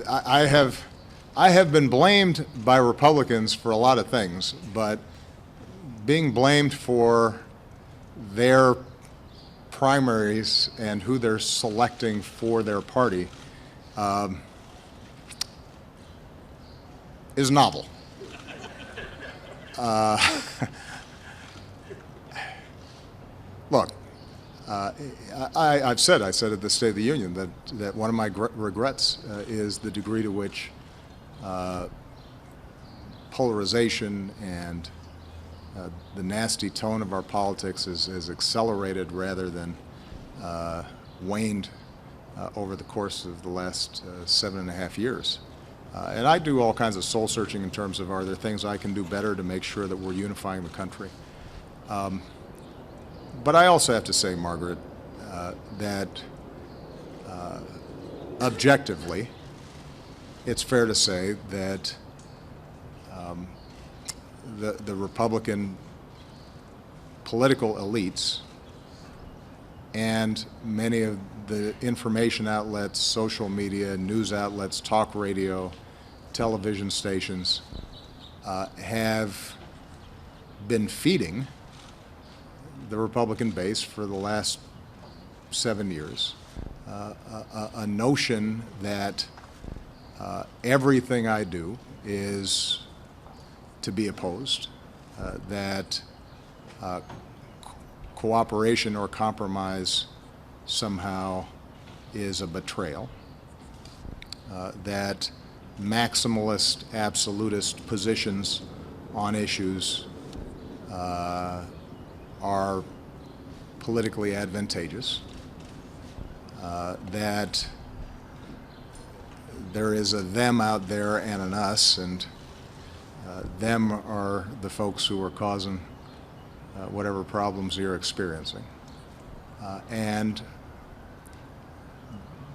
I have been blamed by Republicans for a lot of things, but being blamed for their primaries and who they're selecting for their party is novel. Look, I said at the State of the Union that one of my regrets is the degree to which polarization and the nasty tone of our politics is accelerated rather than waned over the course of the last 7.5 years. And I do all kinds of soul searching in terms of, are there things I can do better to make sure that we're unifying the country? But I also have to say, Margaret, that objectively, it's fair to say that the Republican political elites and many of the information outlets, social media, news outlets, talk radio, television stations have been feeding the Republican base for the last 7 years a notion that everything I do is to be opposed, that cooperation or compromise somehow is a betrayal, that maximalist, absolutist positions on issues are politically advantageous, that there is a them out there and an us, and them are the folks who are causing whatever problems you're experiencing. And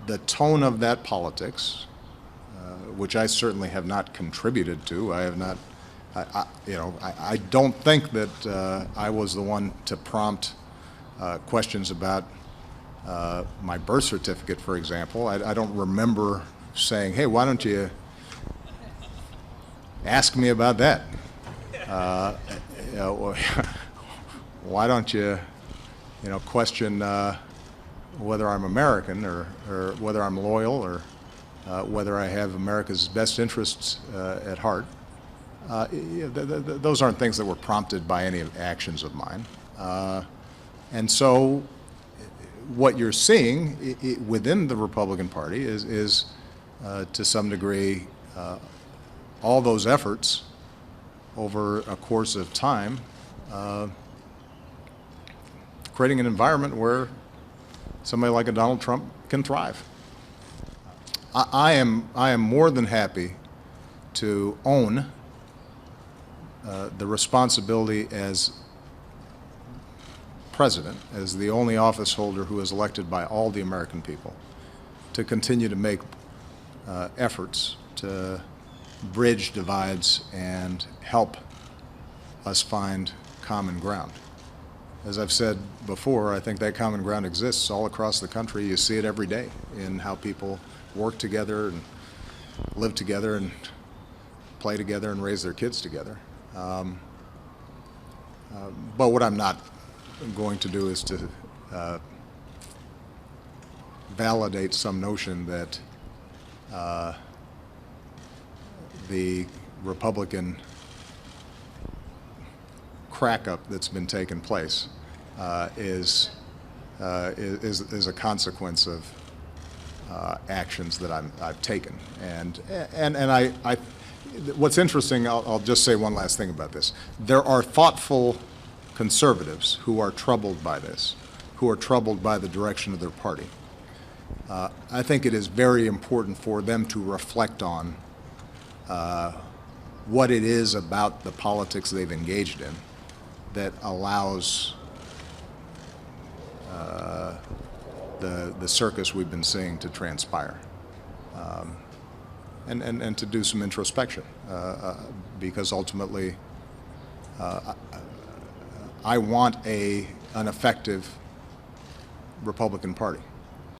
the tone of that politics, which I certainly have not contributed to, I have not, I don't think that I was the one to prompt questions about my birth certificate, for example. I don't remember saying, hey, why don't you ask me about that? Why don't you, question whether I'm American or whether I'm loyal or whether I have America's best interests at heart? Those aren't things that were prompted by any actions of mine. And so what you're seeing within the Republican Party is to some degree, all those efforts over a course of time, creating an environment where somebody like a Donald Trump can thrive. I am more than happy to own the responsibility as president, as the only office holder who is elected by all the American people, to continue to make efforts to bridge divides and help us find common ground. As I've said before, I think that common ground exists all across the country. You see it every day in how people work together and live together and play together and raise their kids together. But what I'm not going to do is to validate some notion that the Republican crack-up that's been taking place is a consequence of actions that I've taken. And what's interesting, I'll just say one last thing about this. There are thoughtful conservatives who are troubled by this, who are troubled by the direction of their party. I think it is very important for them to reflect on what it is about the politics they've engaged in that allows the circus we've been seeing to transpire, and to do some introspection, because ultimately I want an effective Republican Party.